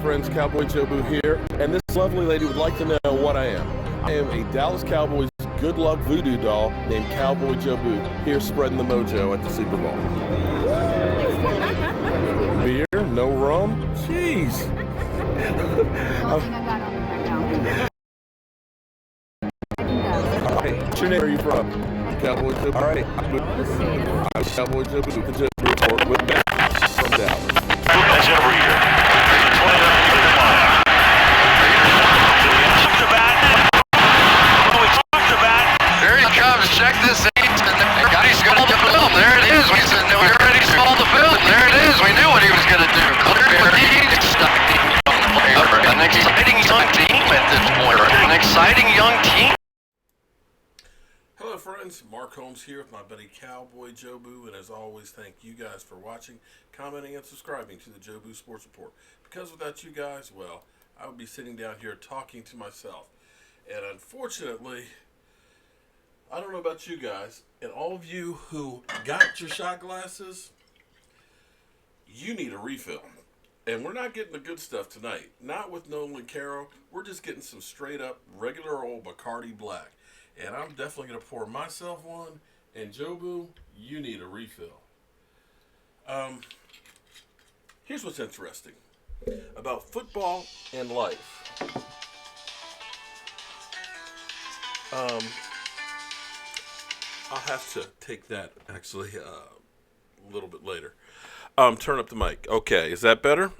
Friends, Cowboy Jobu here, and this lovely lady would like to know what I am. I am a Dallas Cowboys good luck voodoo doll named Cowboy Jobu, here spreading the mojo at the Super Bowl. Beer? No rum? Jeez. What's your name? Where are you from? Cowboy Jobu. All right. I'm Cowboy Jobu with the Jobu Report with Matt from Dallas. That's over here. There he comes. Check this out. He's got the film. There it is. We said we already saw the film. There it is. We knew what he was going to do. An exciting young team at this point. An exciting young team. Hello friends, Mark Holmes here with my buddy Cowboy Jobu, and as always, thank you guys for watching, commenting, and subscribing to the Jobu Sports Report. Because without you guys, well, I would be sitting down here talking to myself. And unfortunately, I don't know about you guys, and all of you who got your shot glasses, you need a refill. And we're not getting the good stuff tonight. Not with Nolan Carroll. We're just getting some straight up regular old Bacardi Black. And I'm definitely going to pour myself one. And Jobu, you need a refill. Here's what's interesting about football and life. I'll have to take that actually a little bit later. Turn up the mic. Okay, is that better?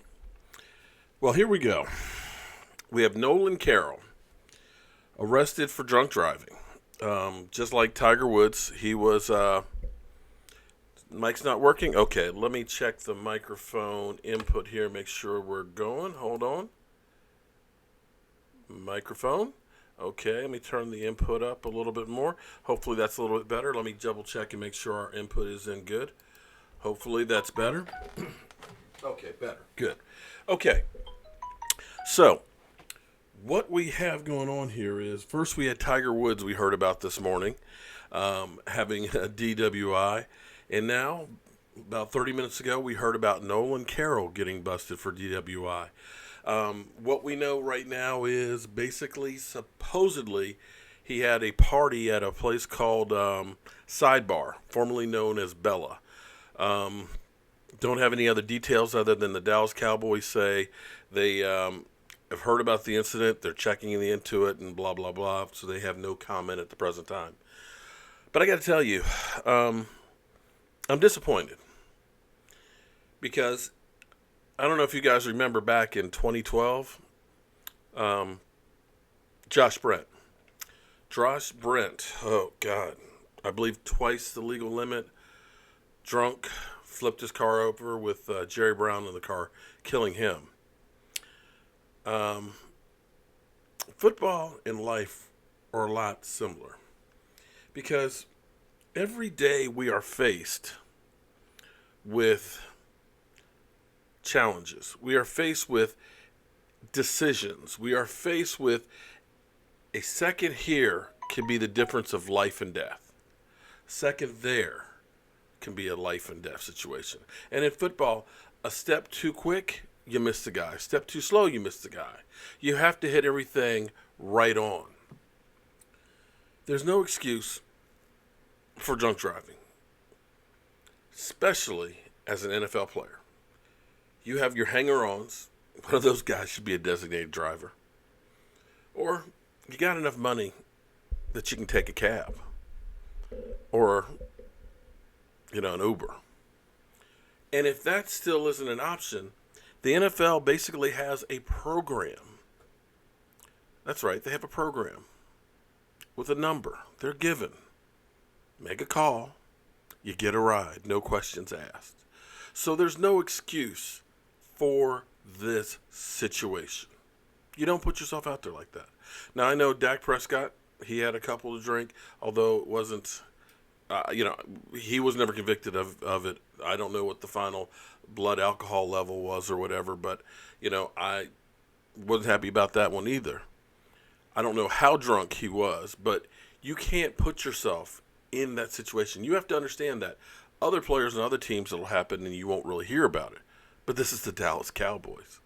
Well, here we go. We have Nolan Carroll arrested for drunk driving. Just like Tiger Woods, he was, mic's not working? Okay, let me check the microphone input here, make sure we're going. Hold on. Microphone. Okay, let me turn the input up a little bit more. Hopefully that's a little bit better. Let me double check and make sure our input is in good. Hopefully that's better. Okay, better. Good. Okay. So, what we have going on here is, first we had Tiger Woods we heard about this morning, having a DWI. And now, about 30 minutes ago, we heard about Nolan Carroll getting busted for DWI. What we know right now is basically, supposedly, he had a party at a place called Sidebar, formerly known as Bella. Don't have any other details other than the Dallas Cowboys say they have heard about the incident, they're checking into it, and blah, blah, blah, so they have no comment at the present time. But I got to tell you, I'm disappointed because I don't know if you guys remember back in 2012, Josh Brent, oh God, I believe twice the legal limit, drunk, flipped his car over with Jerry Brown in the car, killing him. Football and life are a lot similar because every day we are faced with challenges. We are faced with decisions. We are faced with a second here can be the difference of life and death. Second there can be a life and death situation. And in football, a step too quick, you miss the guy. Step too slow, you miss the guy. You have to hit everything right on. There's no excuse for drunk driving, especially as an NFL player. You have your hanger-ons. One of those guys should be a designated driver. Or you got enough money that you can take a cab or, an Uber. And if that still isn't an option, the NFL basically has a program. That's right, they have a program with a number. They're given. Make a call, you get a ride, no questions asked. So there's no excuse for this situation. You don't put yourself out there like that. Now, I know Dak Prescott, he had a couple to drink, although it wasn't, he was never convicted of it. I don't know what the final blood alcohol level was or whatever, but, I wasn't happy about that one either. I don't know how drunk he was, but you can't put yourself in that situation. You have to understand that other players and other teams, it'll happen and you won't really hear about it. But this is the Dallas Cowboys.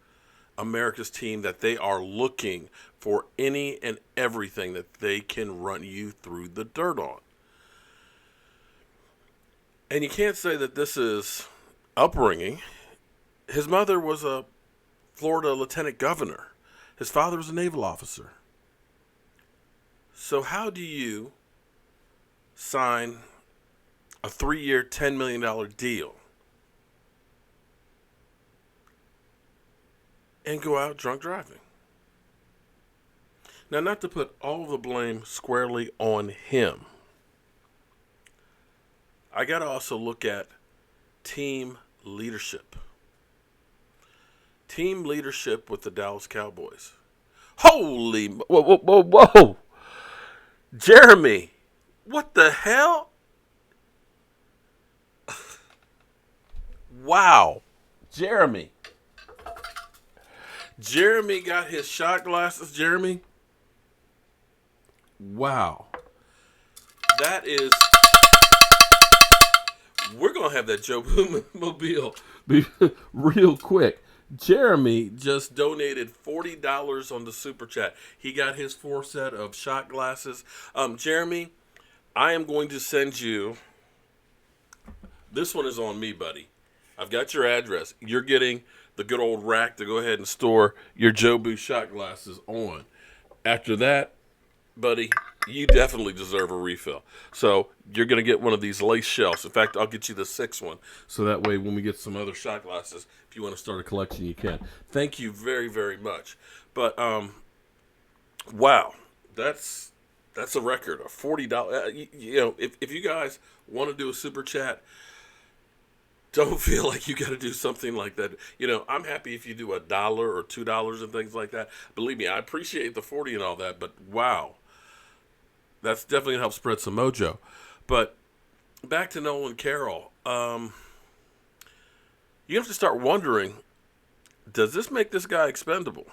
America's team that they are looking for any and everything that they can run you through the dirt on. And you can't say that this is upbringing. His mother was a Florida lieutenant governor. His father was a naval officer. So how do you sign a 3-year, $10 million deal and go out drunk driving? Now, not to put all the blame squarely on him, I got to also look at team leadership. Team leadership with the Dallas Cowboys. Holy, whoa. Jeremy, what the hell? Wow. Jeremy got his shot glasses, Jeremy. Wow. That is... We're going to have that Joe Mobile real quick. Jeremy just donated $40 on the Super Chat. He got his 4 set of shot glasses. Jeremy, I am going to send you... This one is on me, buddy. I've got your address. You're getting the good old rack to go ahead and store your Jobu shot glasses on. After that, buddy, you definitely deserve a refill. So you're going to get one of these lace shells. In fact, I'll get you the 6th one. So that way when we get some other shot glasses, if you want to start a collection, you can. Thank you very, very much. But, wow, that's a record, a $40. If you guys want to do a super chat, don't feel like you got to do something like that. I'm happy if you do $1 or $2 and things like that. Believe me, I appreciate the 40 and all that, but wow. That's definitely going to help spread some mojo. But back to Nolan Carroll. You have to start wondering, does this make this guy expendable?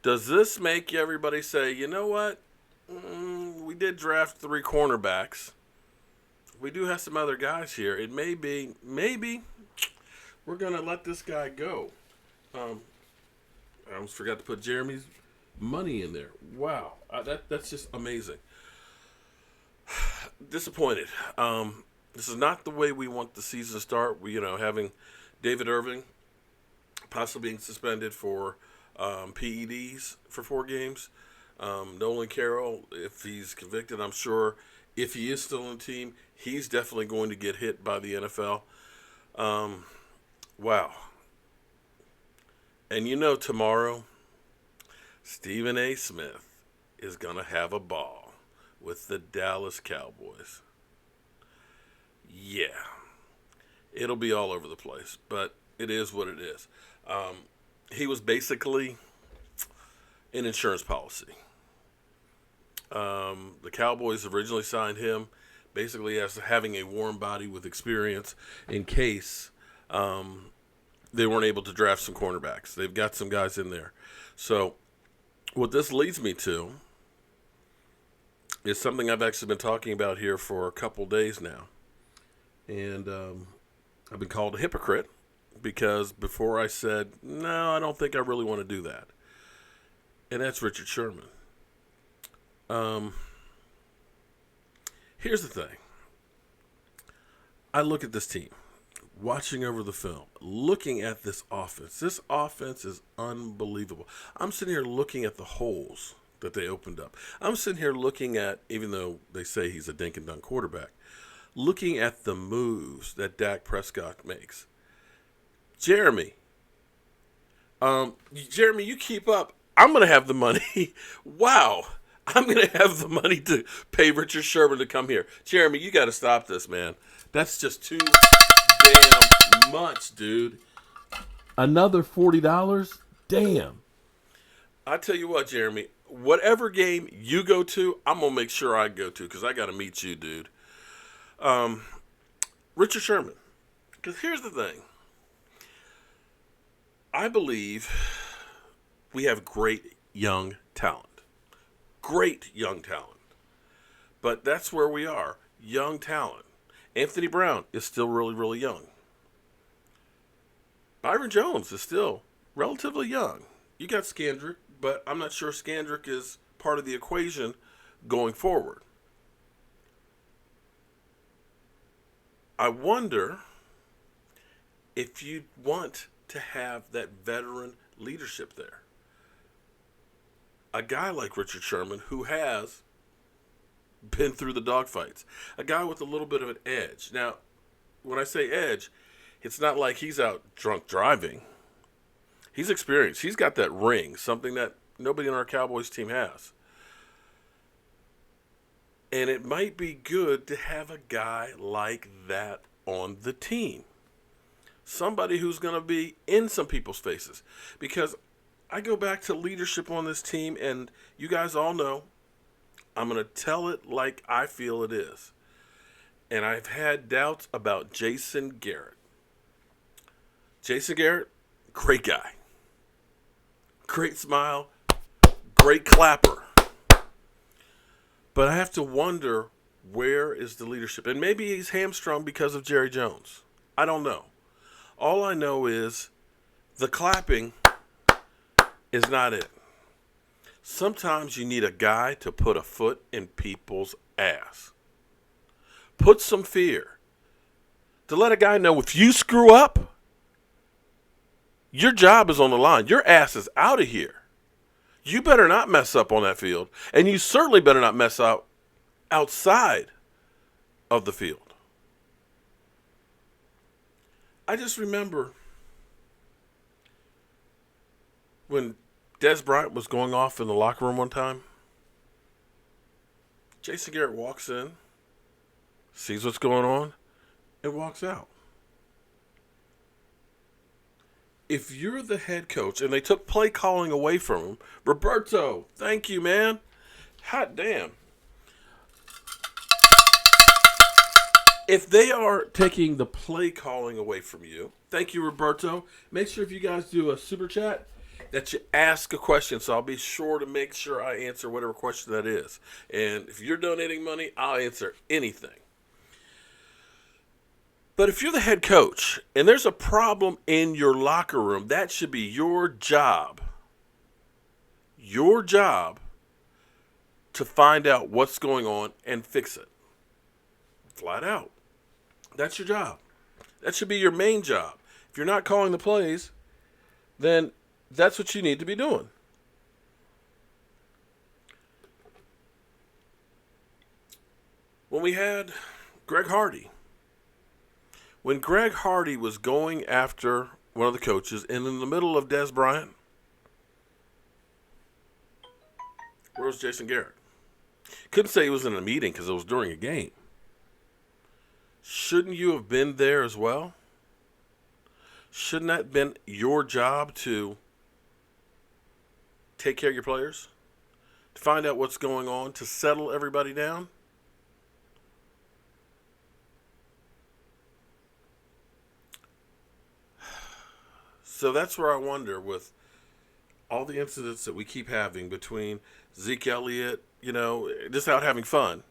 Does this make everybody say, you know what? We did draft 3 cornerbacks. We do have some other guys here. It may be, maybe we're going to let this guy go. I almost forgot to put Jeremy's money in there. Wow. That's just amazing. Disappointed. This is not the way we want the season to start. Having David Irving possibly being suspended for PEDs for 4 games. Nolan Carroll, if he's convicted, I'm sure if he is still on the team, he's definitely going to get hit by the NFL. Wow. And tomorrow, Stephen A. Smith is going to have a ball with the Dallas Cowboys. Yeah. It'll be all over the place, but it is what it is. He was basically an insurance policy. The Cowboys originally signed him basically as having a warm body with experience in case they weren't able to draft some cornerbacks. They've got some guys in there. So what this leads me to is something I've actually been talking about here for a couple days now. And I've been called a hypocrite because before I said, no, I don't think I really want to do that. And that's Richard Sherman. Here's the thing. I look at this team, watching over the film, looking at this offense. This offense is unbelievable. I'm sitting here looking at the holes that they opened up. I'm sitting here looking at, even though they say he's a dink and dunk quarterback, looking at the moves that Dak Prescott makes. Jeremy, you keep up. I'm going to have the money. Wow. I'm going to have the money to pay Richard Sherman to come here. Jeremy, you got to stop this, man. That's just too damn much, dude. Another $40? Damn. I tell you what, Jeremy, whatever game you go to, I'm going to make sure I go to because I got to meet you, dude. Richard Sherman. Because here's the thing. I believe we have great young talent. Great young talent. But that's where we are. Young talent. Anthony Brown is still really, really young. Byron Jones is still relatively young. You got Skandrick, but I'm not sure Skandrick is part of the equation going forward. I wonder if you want to have that veteran leadership there. A guy like Richard Sherman who has been through the dogfights. A guy with a little bit of an edge. Now, when I say edge, it's not like he's out drunk driving. He's experienced. He's got that ring, something that nobody on our Cowboys team has. And it might be good to have a guy like that on the team. Somebody who's going to be in some people's faces. Because I go back to leadership on this team, and you guys all know I'm going to tell it like I feel it is. And I've had doubts about Jason Garrett. Jason Garrett, great guy. Great smile, great clapper. But I have to wonder, where is the leadership? And maybe he's hamstrung because of Jerry Jones. I don't know. All I know is the clapping is not it. Sometimes you need a guy to put a foot in people's ass. Put some fear. To let a guy know if you screw up, your job is on the line. Your ass is out of here. You better not mess up on that field. And you certainly better not mess up outside of the field. I just remember when Dez Bryant was going off in the locker room one time. Jason Garrett walks in, sees what's going on, and walks out. If you're the head coach, and they took play calling away from him, Roberto, thank you, man. Hot damn. If they are taking the play calling away from you, thank you, Roberto. Make sure if you guys do a super chat that you ask a question, so I'll be sure to make sure I answer whatever question that is. And if you're donating money, I'll answer anything. But if you're the head coach and there's a problem in your locker room, that should be your job. Your job to find out what's going on and fix it. Flat out. That's your job. That should be your main job. If you're not calling the plays, then that's what you need to be doing. When we had Greg Hardy, when Greg Hardy was going after one of the coaches and in the middle of Dez Bryant, where was Jason Garrett? Couldn't say he was in a meeting because it was during a game. Shouldn't you have been there as well? Shouldn't that have been your job to take care of your players? To find out what's going on? To settle everybody down? So that's where I wonder, with all the incidents that we keep having between Zeke Elliott, just out having fun,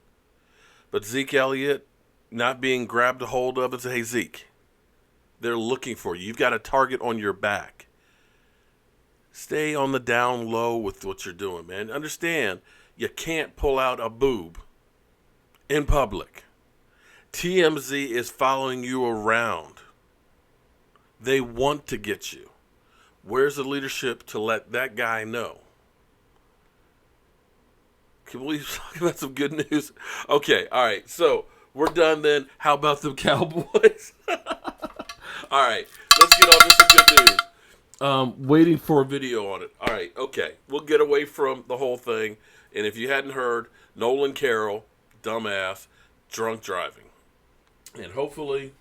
but Zeke Elliott not being grabbed a hold of and say, hey, Zeke, they're looking for you. You've got a target on your back. Stay on the down low with what you're doing, man. Understand, you can't pull out a boob in public. TMZ is following you around. They want to get you. Where's the leadership to let that guy know? Can we talk about some good news? Okay, all right. So we're done then. How about the Cowboys? All right, let's get on to some good news. Waiting for a video on it. All right, okay. We'll get away from the whole thing. And if you hadn't heard, Nolan Carroll, dumbass, drunk driving. And hopefully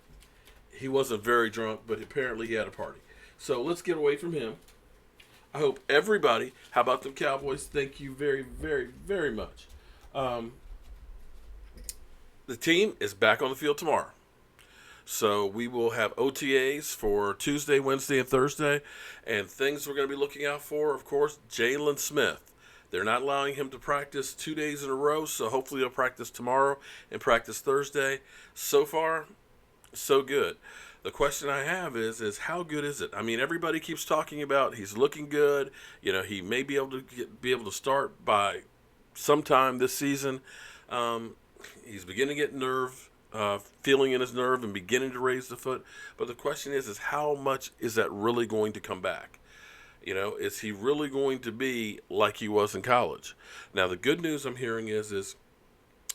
he wasn't very drunk, but apparently he had a party. So let's get away from him. I hope everybody, how about the Cowboys? Thank you very, very, very much. The team is back on the field tomorrow. So we will have OTAs for Tuesday, Wednesday, and Thursday. And things we're going to be looking out for, of course, Jaylin Smith. They're not allowing him to practice 2 days in a row, so hopefully he'll practice tomorrow and practice Thursday. So far, so good. The question I have is how good is it? I mean, everybody keeps talking about he's looking good. He may be able to start by sometime this season. He's beginning to get feeling in his nerve and beginning to raise the foot. But the question is how much is that really going to come back? Is he really going to be like he was in college? Now, the good news I'm hearing is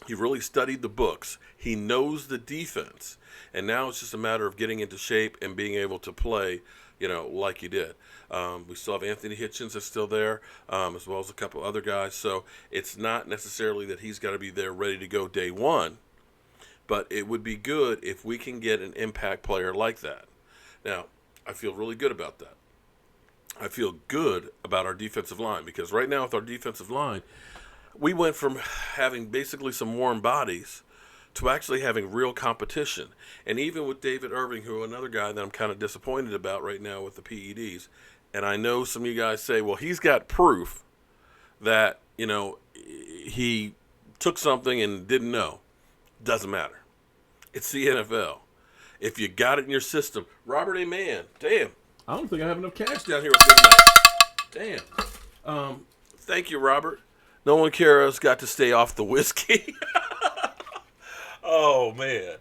he really studied the books. He knows the defense. And now it's just a matter of getting into shape and being able to play, like he did. We still have Anthony Hitchens that's still there, as well as a couple other guys. So it's not necessarily that he's got to be there ready to go day one. But it would be good if we can get an impact player like that. Now, I feel really good about that. I feel good about our defensive line because right now with our defensive line, we went from having basically some warm bodies to actually having real competition. And even with David Irving, who another guy that I'm kind of disappointed about right now with the PEDs, and I know some of you guys say, well, he's got proof that, he took something and didn't know. Doesn't matter. It's the NFL. If you got it in your system. Robert A. Mann, damn. I don't think I have enough cash down here with midnight. Damn. Thank you, Robert. Nolan Carroll's got to stay off the whiskey. Oh, man.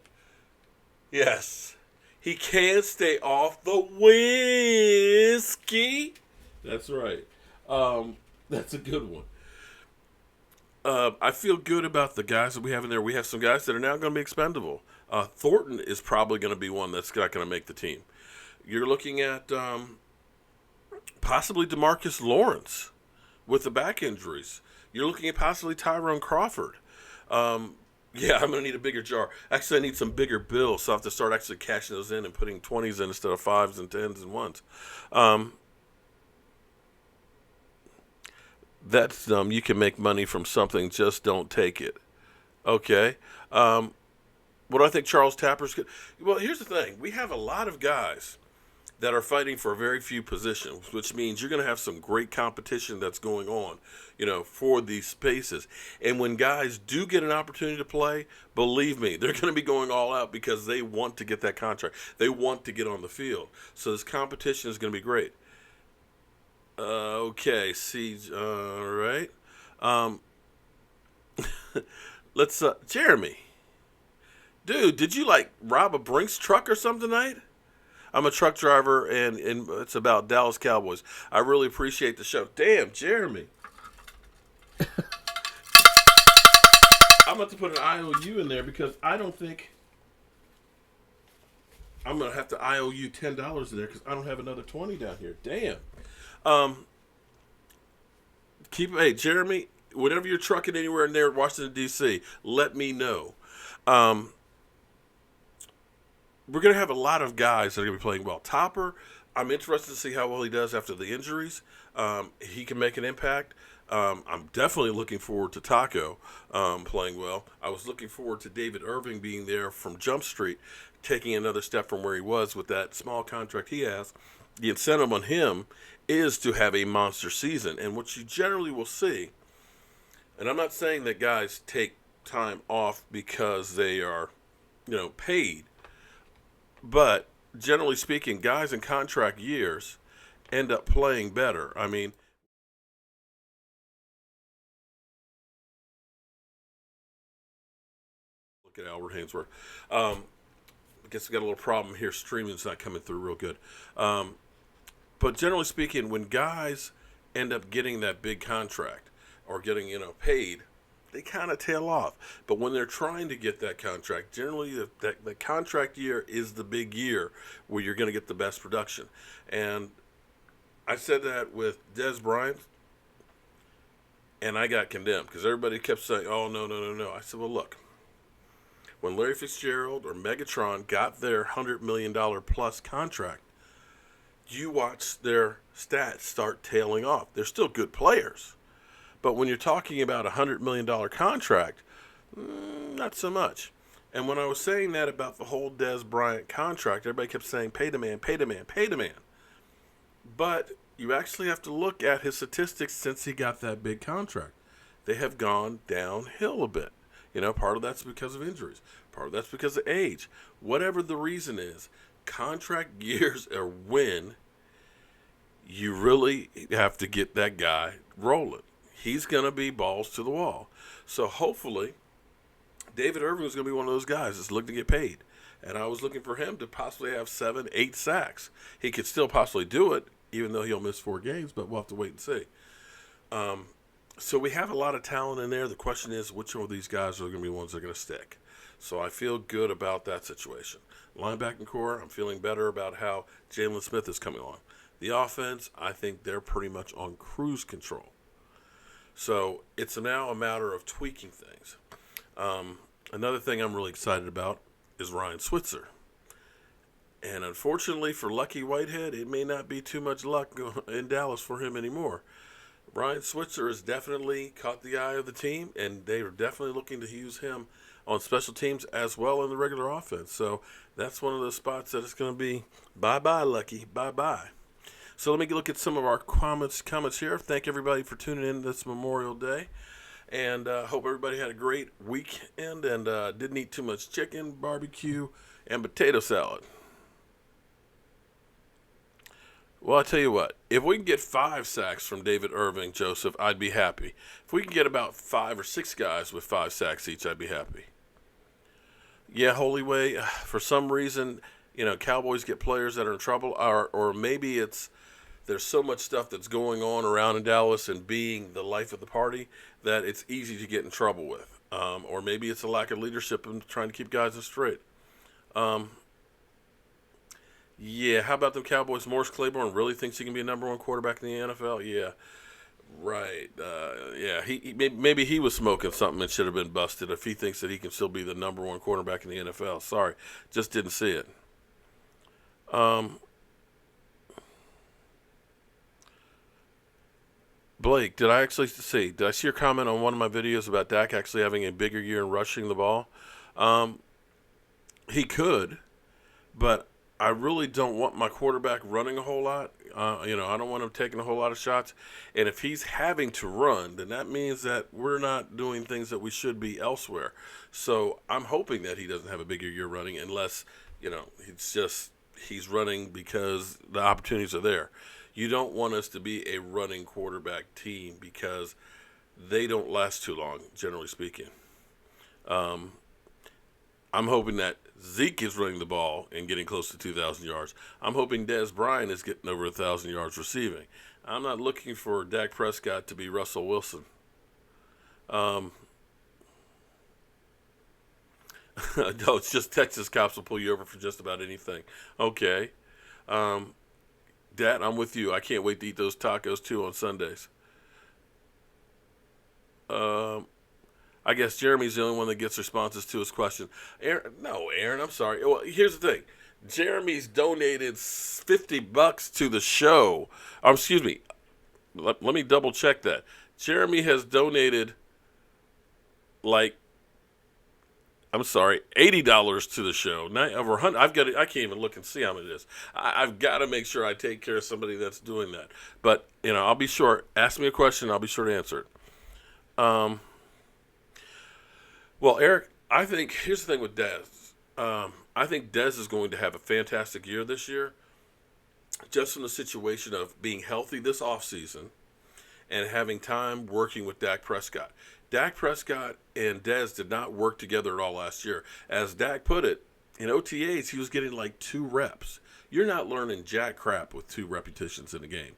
Yes. He can't stay off the whiskey. That's right. That's a good one. I feel good about the guys that we have in there. We have some guys that are now going to be expendable. Thornton is probably going to be one that's not going to make the team. You're looking at possibly DeMarcus Lawrence with the back injuries. You're looking at possibly Tyrone Crawford. I'm going to need a bigger jar. Actually, I need some bigger bills, so I have to start actually cashing those in and putting 20s in instead of 5s and 10s and 1s. That's you can make money from something, just don't take it. Okay. What do I think Charles Tapper's good? Well, here's the thing. We have a lot of guys that are fighting for very few positions, which means you're going to have some great competition that's going on, for these spaces. And when guys do get an opportunity to play, believe me, they're going to be going all out because they want to get that contract. They want to get on the field. So this competition is going to be great. Okay, Siege, all right. Let's, Jeremy. Dude, did you, rob a Brinks truck or something tonight? I'm a truck driver, and it's about Dallas Cowboys. I really appreciate the show. Damn, Jeremy. I'm about to put an IOU in there because I don't think I'm going to have to IOU $10 in there because I don't have another 20 down here. Damn. Hey, Jeremy, whenever you're trucking anywhere in there, Washington, D.C., let me know. We're going to have a lot of guys that are going to be playing well. Topper, I'm interested to see how well he does after the injuries. He can make an impact. I'm definitely looking forward to Taco playing well. I was looking forward to David Irving being there from Jump Street, taking another step from where he was with that small contract he has. The incentive on him is to have a monster season. And what you generally will see, and I'm not saying that guys take time off because they are, paid. But generally speaking, guys in contract years end up playing better. I mean, look at Albert Hainsworth. I guess we got a little problem here. Streaming's not coming through real good. But generally speaking, when guys end up getting that big contract or getting, paid, they kind of tail off. But when they're trying to get that contract, generally the contract year is the big year where you're going to get the best production. And I said that with Dez Bryant, and I got condemned because everybody kept saying, oh, no. I said, well, look, when Larry Fitzgerald or Megatron got their $100 million plus contract, you watch their stats start tailing off. They're still good players. But when you're talking about a $100 million contract, not so much. And when I was saying that about the whole Dez Bryant contract, everybody kept saying, pay the man, pay the man, pay the man. But you actually have to look at his statistics since he got that big contract. They have gone downhill a bit. Part of that's because of injuries. Part of that's because of age. Whatever the reason is, contract years are when you really have to get that guy rolling. He's going to be balls to the wall. So hopefully, David Irving is going to be one of those guys that's looking to get paid. And I was looking for him to possibly have 7, 8 sacks. He could still possibly do it, even though he'll miss 4 games, but we'll have to wait and see. So we have a lot of talent in there. The question is, which of these guys are going to be ones that are going to stick? So I feel good about that situation. Linebacking core, I'm feeling better about how Jaylin Smith is coming on. The offense, I think they're pretty much on cruise control. So it's now a matter of tweaking things. Another thing I'm really excited about is Ryan Switzer. And unfortunately for Lucky Whitehead, it may not be too much luck in Dallas for him anymore. Ryan Switzer has definitely caught the eye of the team, and they are definitely looking to use him on special teams as well in the regular offense. So that's one of those spots that it's going to be bye-bye, Lucky, bye-bye. So let me look at some of our comments here. Thank everybody for tuning in this Memorial Day. And hope everybody had a great weekend and didn't eat too much chicken, barbecue, and potato salad. Well, I tell you what, if we can get 5 sacks from David Irving, Joseph, I'd be happy. If we can get about 5 or 6 guys with 5 sacks each, I'd be happy. Yeah, Holyway, for some reason, Cowboys get players that are in trouble, or maybe it's there's so much stuff that's going on around in Dallas and being the life of the party that it's easy to get in trouble with. Or maybe it's a lack of leadership and trying to keep guys straight. Yeah, how about the Cowboys? Morris Claiborne really thinks he can be a number 1 quarterback in the NFL? Yeah, right. Yeah, maybe he was smoking something and should have been busted if he thinks that he can still be the number 1 quarterback in the NFL. Sorry, just didn't see it. Blake, did I see your comment on one of my videos about Dak actually having a bigger year in rushing the ball? He could, but I really don't want my quarterback running a whole lot. I don't want him taking a whole lot of shots. And if he's having to run, then that means that we're not doing things that we should be elsewhere. So I'm hoping that he doesn't have a bigger year running unless, he's running because the opportunities are there. You don't want us to be a running quarterback team because they don't last too long, generally speaking. I'm hoping that Zeke is running the ball and getting close to 2,000 yards. I'm hoping Dez Bryant is getting over 1,000 yards receiving. I'm not looking for Dak Prescott to be Russell Wilson. No, it's just Texas cops will pull you over for just about anything. Okay. Dad, I'm with you. I can't wait to eat those tacos too on Sundays. I guess Jeremy's the only one that gets responses to his question. Aaron, I'm sorry. Well, here's the thing. Jeremy's donated $50 to the show. Excuse me. Let me double check that. Jeremy has donated $80 to the show. Over 100. I can't even look and see how much it is. I've got to make sure I take care of somebody that's doing that. But I'll be sure. Ask me a question. I'll be sure to answer it. Well, Eric, I think here's the thing with Dez. I think Dez is going to have a fantastic year this year, just from the situation of being healthy this offseason and having time working with Dak Prescott. Dak Prescott and Dez did not work together at all last year. As Dak put it, in OTAs, he was getting 2 reps. You're not learning jack crap with 2 repetitions in a game.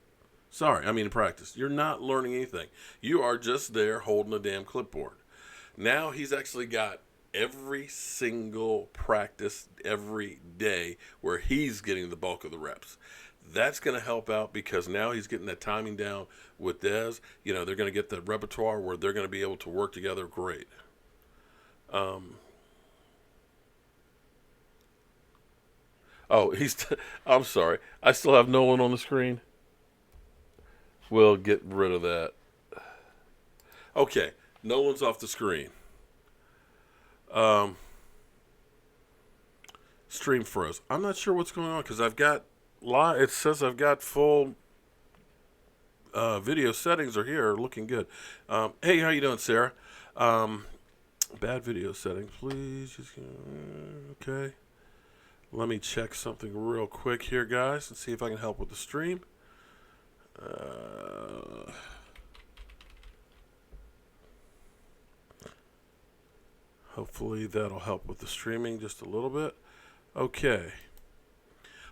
In practice. You're not learning anything. You are just there holding a damn clipboard. Now he's actually got every single practice every day where he's getting the bulk of the reps. That's going to help out because now he's getting that timing down with Dez. They're going to get the repertoire where they're going to be able to work together great. I'm sorry. I still have Nolan on the screen. We'll get rid of that. Okay. Nolan's off the screen. Stream froze. I'm not sure what's going on because I've got it says I've got full video settings are here, looking good. Hey, how you doing, Sarah? Bad video settings, please. Okay. Let me check something real quick here, guys, and see if I can help with the stream. Hopefully that'll help with the streaming just a little bit. Okay.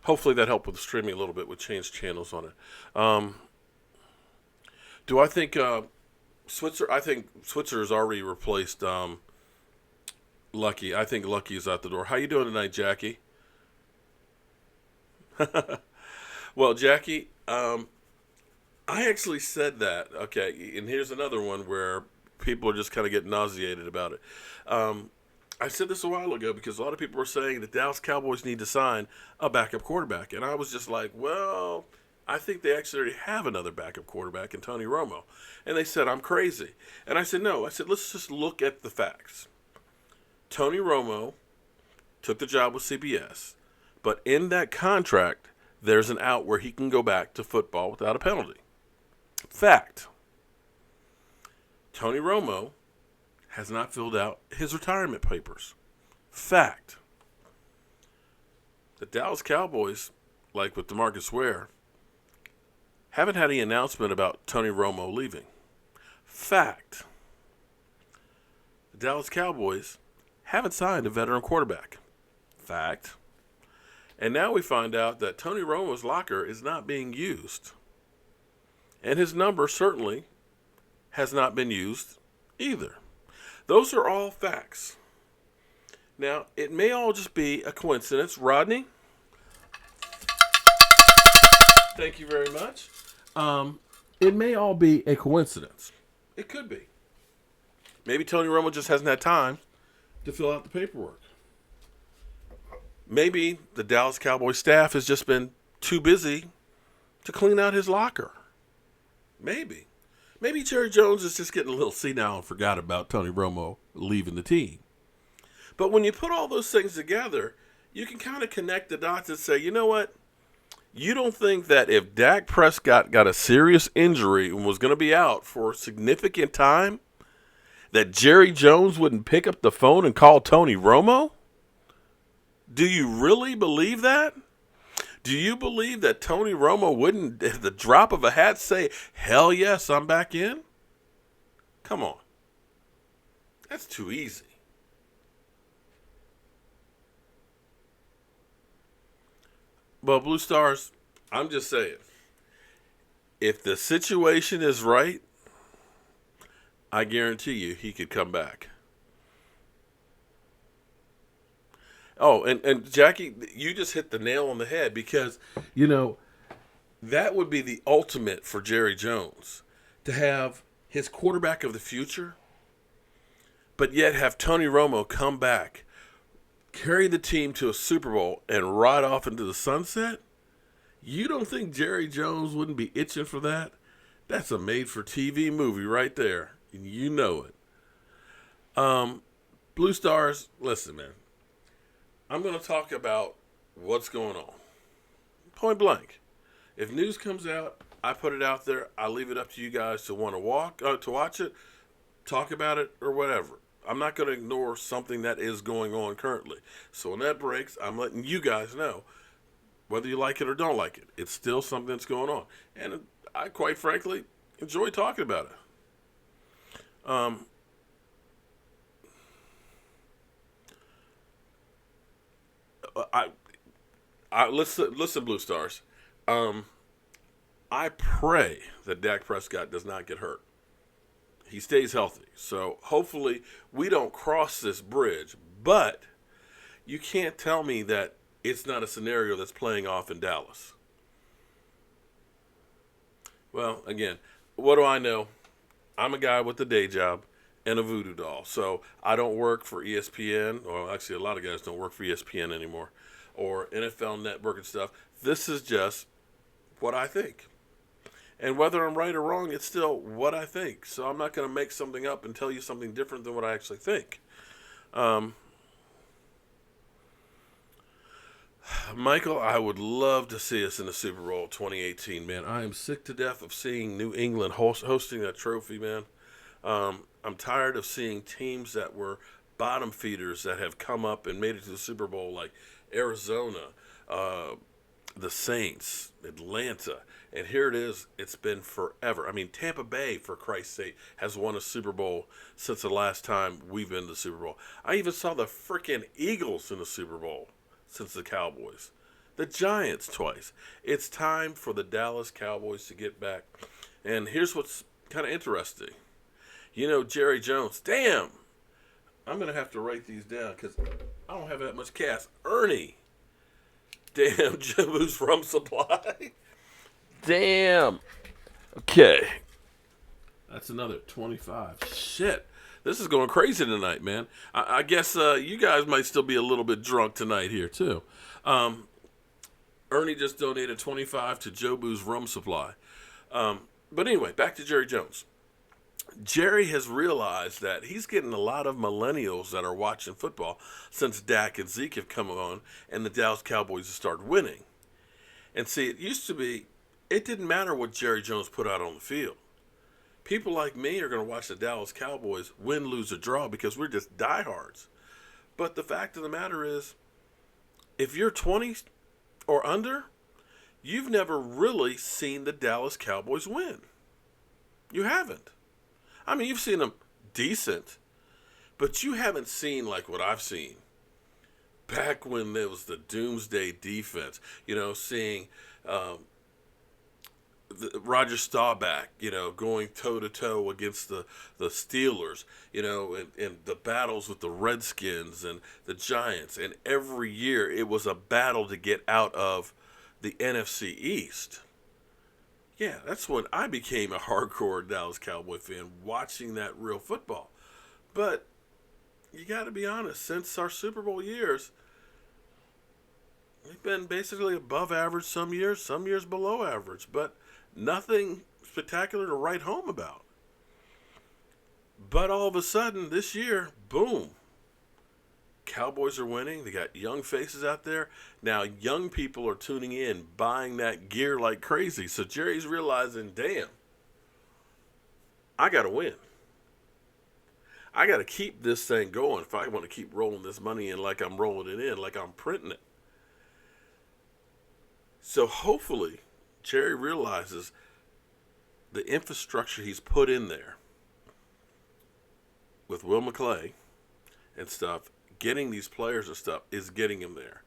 Hopefully that helped with the streaming a little bit. We'll change channels on it. Do I think Switzer? I think Switzer has already replaced Lucky. I think Lucky is out the door. How you doing tonight, Jackie? Well, Jackie, I actually said that. Okay, and here's another one where people are just kind of getting nauseated about it. I said this a while ago because a lot of people were saying that Dallas Cowboys need to sign a backup quarterback. And I was just like, well, I think they actually already have another backup quarterback in Tony Romo. And they said, I'm crazy. And I said, no. I said, let's just look at the facts. Tony Romo took the job with CBS. But in that contract, there's an out where he can go back to football without a penalty. Fact. Tony Romo has not filled out his retirement papers. Fact. The Dallas Cowboys, like with DeMarcus Ware, haven't had any announcement about Tony Romo leaving. Fact. The Dallas Cowboys haven't signed a veteran quarterback. Fact. And now we find out that Tony Romo's locker is not being used. And his number certainly has not been used either. Those are all facts. Now, it may all just be a coincidence. Rodney, thank you very much. It may all be a coincidence. It could be. Maybe Tony Romo just hasn't had time to fill out the paperwork. Maybe the Dallas Cowboys staff has just been too busy to clean out his locker. Maybe. Maybe Jerry Jones is just getting a little senile and forgot about Tony Romo leaving the team. But when you put all those things together, you can kind of connect the dots and say, you know what? You don't think that if Dak Prescott got a serious injury and was going to be out for a significant time, that Jerry Jones wouldn't pick up the phone and call Tony Romo? Do you really believe that? Do you believe that Tony Romo wouldn't, at the drop of a hat, say, hell yes, I'm back in? Come on. That's too easy. Well, Blue Stars, I'm just saying, if the situation is right, I guarantee you he could come back. Oh, and Jackie, you just hit the nail on the head because, you know, that would be the ultimate for Jerry Jones, to have his quarterback of the future, but yet have Tony Romo come back, carry the team to a Super Bowl, and ride off into the sunset. You don't think Jerry Jones wouldn't be itching for that? That's a made-for-TV movie right there, and you know it. Blue Stars, listen, man. I'm going to talk about what's going on. Point blank. If news comes out, I put it out there. I leave it up to you guys to want to watch it, talk about it, or whatever. I'm not going to ignore something that is going on currently. So when that breaks, I'm letting you guys know whether you like it or don't like it. It's still something that's going on. And I, quite frankly, enjoy talking about it. Listen, Blue Stars. I pray that Dak Prescott does not get hurt. He stays healthy. So hopefully we don't cross this bridge. But you can't tell me that it's not a scenario that's playing off in Dallas. Well, again, what do I know? I'm a guy with a day job and a voodoo doll. So I don't work for ESPN, or actually a lot of guys don't work for ESPN anymore, or NFL Network and stuff. This is just what I think. And whether I'm right or wrong, it's still what I think. So I'm not going to make something up and tell you something different than what I actually think. Michael, I would love to see us in the Super Bowl 2018, man. I am sick to death of seeing New England hosting that trophy, man. I'm tired of seeing teams that were bottom feeders that have come up and made it to the Super Bowl, like Arizona, the Saints, Atlanta, and here it is. It's been forever. I mean, Tampa Bay, for Christ's sake, has won a Super Bowl since the last time we've been to the Super Bowl. I even saw the freaking Eagles in the Super Bowl since the Cowboys. The Giants twice. It's time for the Dallas Cowboys to get back. And here's what's kind of interesting. You know, Jerry Jones, damn, I'm going to have to write these down because I don't have that much cash. Ernie, damn, Jimbo's Rum Supply. Damn. Okay. That's another 25. Shit. This is going crazy tonight, man. I guess you guys might still be a little bit drunk tonight here, too. Ernie just donated 25 to Joe Boo's Rum Supply. But anyway, back to Jerry Jones. Jerry has realized that he's getting a lot of millennials that are watching football since Dak and Zeke have come on and the Dallas Cowboys have started winning. And see, it used to be, it didn't matter what Jerry Jones put out on the field. People like me are going to watch the Dallas Cowboys win, lose, or draw because we're just diehards. But the fact of the matter is, if you're 20 or under, you've never really seen the Dallas Cowboys win. You haven't. I mean, you've seen them decent, but you haven't seen like what I've seen. Back when there was the doomsday defense, you know, seeing Roger Staubach, you know, going toe-to-toe against the Steelers, you know, and the battles with the Redskins and the Giants. And every year it was a battle to get out of the NFC East. Yeah, that's when I became a hardcore Dallas Cowboy fan, watching that real football. But you got to be honest, since our Super Bowl years, we've been basically above average some years below average, but nothing spectacular to write home about. But all of a sudden, this year, boom. Cowboys are winning. They got young faces out there. Now, young people are tuning in, buying that gear like crazy. So Jerry's realizing, damn, I got to win. I got to keep this thing going if I want to keep rolling this money in like I'm rolling it in, like I'm printing it. So hopefully, Jerry realizes the infrastructure he's put in there with Will McClay and stuff, getting these players and stuff is getting him there.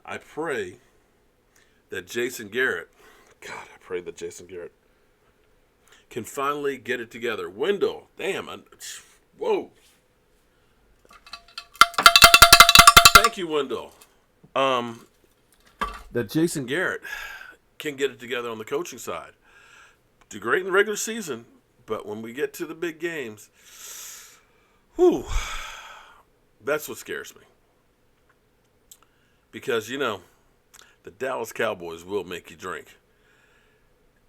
I pray that Jason Garrett can finally get it together. Wendell, damn, whoa. Thank you, Wendell. That Jason Garrett can get it together on the coaching side. Do great in the regular season, but when we get to the big games, whew, that's what scares me. Because, you know, the Dallas Cowboys will make you drink.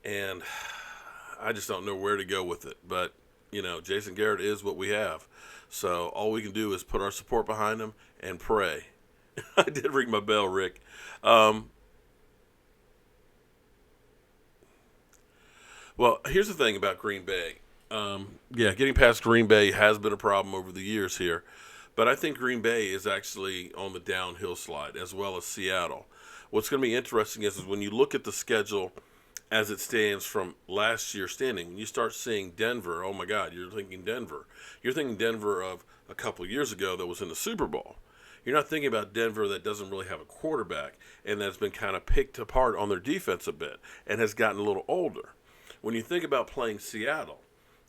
And I just don't know where to go with it. But, you know, Jason Garrett is what we have. So all we can do is put our support behind him and pray. I did ring my bell, Rick. Well, here's the thing about Green Bay. Getting past Green Bay has been a problem over the years here. But I think Green Bay is actually on the downhill slide, as well as Seattle. What's going to be interesting is when you look at the schedule as it stands from last year's standing, when you start seeing Denver, oh my God, you're thinking Denver. You're thinking Denver of a couple of years ago that was in the Super Bowl. You're not thinking about Denver that doesn't really have a quarterback and that's been kind of picked apart on their defense a bit and has gotten a little older. When you think about playing Seattle,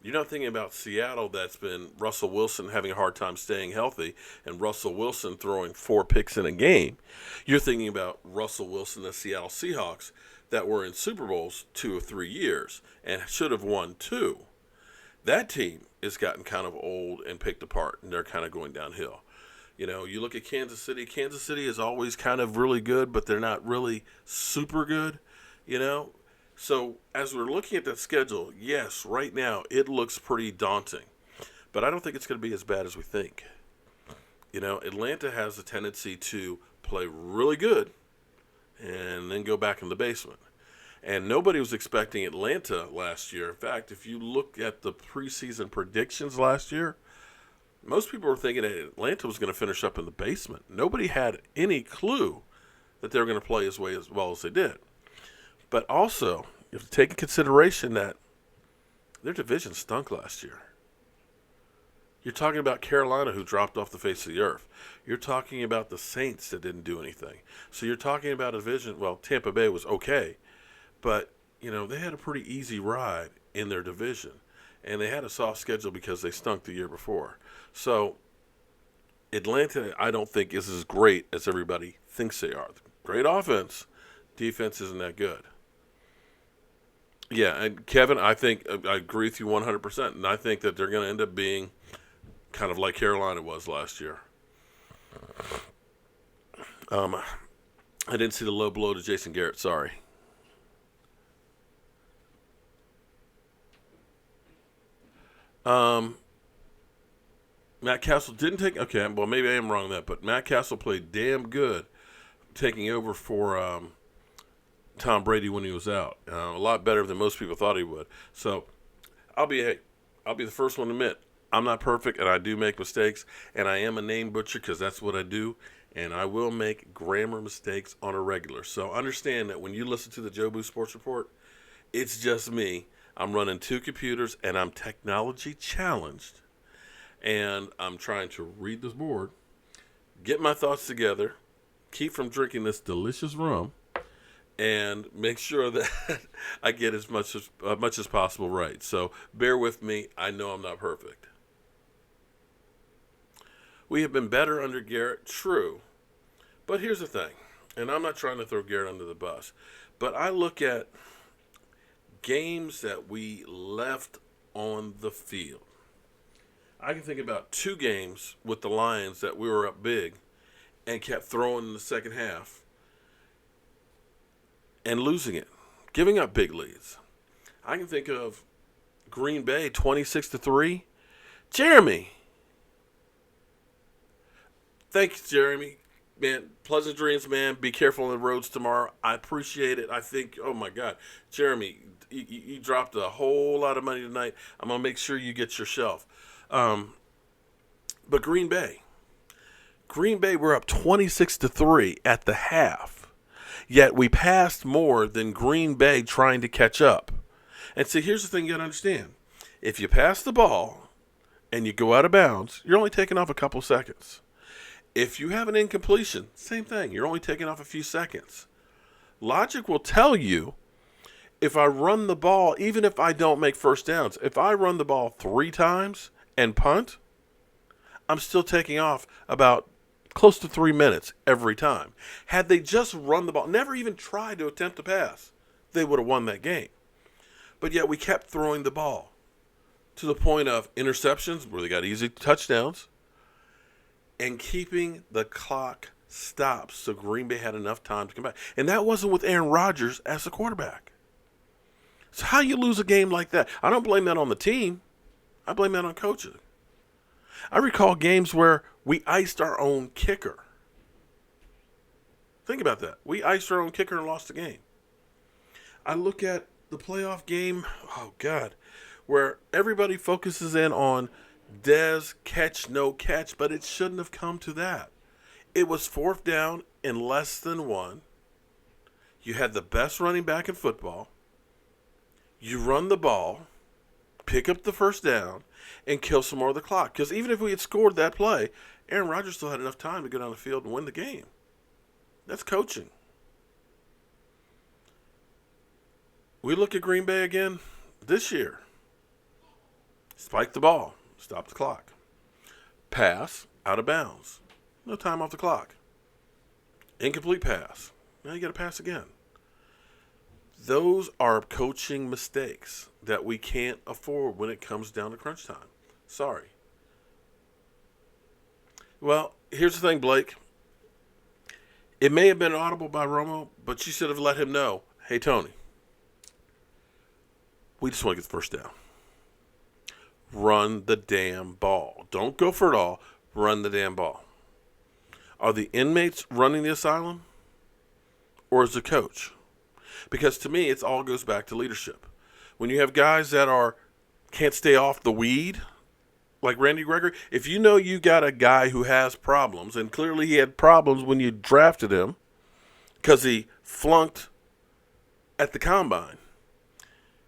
you're not thinking about Seattle that's been Russell Wilson having a hard time staying healthy and Russell Wilson throwing 4 picks in a game. You're thinking about Russell Wilson, the Seattle Seahawks, that were in Super Bowls 2 or 3 years and should have won 2. That team has gotten kind of old and picked apart, and they're kind of going downhill. You know, you look at Kansas City. Kansas City is always kind of really good, but they're not really super good, you know. So as we're looking at that schedule, yes, right now it looks pretty daunting. But I don't think it's going to be as bad as we think. You know, Atlanta has a tendency to play really good and then go back in the basement. And nobody was expecting Atlanta last year. In fact, if you look at the preseason predictions last year, most people were thinking that Atlanta was going to finish up in the basement. Nobody had any clue that they were going to play as well as they did. But also, you have to take in consideration that their division stunk last year. You're talking about Carolina, who dropped off the face of the earth. You're talking about the Saints that didn't do anything. So you're talking about a division. Well, Tampa Bay was okay, but they had a pretty easy ride in their division, and they had a soft schedule because they stunk the year before. So Atlanta, I don't think, is as great as everybody thinks they are. Great offense, defense isn't that good. Yeah, and Kevin, I think I agree with you 100%, and I think that they're going to end up being kind of like Carolina was last year. I didn't see the low blow to Jason Garrett. Sorry. Matt Castle didn't take. Okay, well maybe I am wrong on that, but Matt Castle played damn good, taking over for Tom Brady when he was out. A lot better than most people thought he would. So I'll be the first one to admit I'm not perfect, and I do make mistakes, and I am a name butcher because that's what I do, and I will make grammar mistakes on a regular. So understand that when you listen to the Joe Boo Sports Report, it's just me. I'm running 2 computers, and I'm technology challenged, and I'm trying to read this board, get my thoughts together, keep from drinking this delicious rum, and make sure that I get as much as possible right. So bear with me. I know I'm not perfect. We have been better under Garrett, true. But here's the thing, and I'm not trying to throw Garrett under the bus, but I look at games that we left on the field. I can think about 2 games with the Lions that we were up big and kept throwing in the second half and losing it, giving up big leads. I can think of Green Bay 26-3. Jeremy. Thanks, Jeremy. Man, pleasant dreams, man. Be careful on the roads tomorrow. I appreciate it. I think, oh my God, Jeremy, you dropped a whole lot of money tonight. I'm going to make sure you get your shelf. But Green Bay, we're up 26-3 at the half. Yet we passed more than Green Bay trying to catch up. And see, here's the thing you got to understand. If you pass the ball and you go out of bounds, you're only taking off a couple seconds. If you have an incompletion, same thing. You're only taking off a few seconds. Logic will tell you, if I run the ball, even if I don't make first downs, if I run the ball 3 times and punt, I'm still taking off about close to 3 minutes every time. Had they just run the ball, never even tried to attempt to pass, they would have won that game. But yet we kept throwing the ball to the point of interceptions where they got easy touchdowns and keeping the clock stopped so Green Bay had enough time to come back. And that wasn't with Aaron Rodgers as the quarterback. So how you lose a game like that? I don't blame that on the team. I blame that on coaching. I recall games where we iced our own kicker. Think about that. We iced our own kicker and lost the game. I look at the playoff game, oh God, where everybody focuses in on Dez catch, no catch, but it shouldn't have come to that. It was 4th down in less than 1. You had the best running back in football. You run the ball, pick up the first down, and kill some more of the clock. Because even if we had scored that play, Aaron Rodgers still had enough time to go down the field and win the game. That's coaching. We look at Green Bay again this year. Spike the ball. Stop the clock. Pass, out of bounds. No time off the clock. Incomplete pass. Now you got to pass again. Those are coaching mistakes that we can't afford when it comes down to crunch time. Sorry. Well, here's the thing, Blake. It may have been audible by Romo, but you should have let him know, hey, Tony, we just want to get the first down. Run the damn ball. Don't go for it all. Run the damn ball. Are the inmates running the asylum? Or is the coach? Because to me, it all goes back to leadership. When you have guys that can't stay off the weed, like Randy Gregory, if you know you got a guy who has problems, and clearly he had problems when you drafted him, because he flunked at the combine.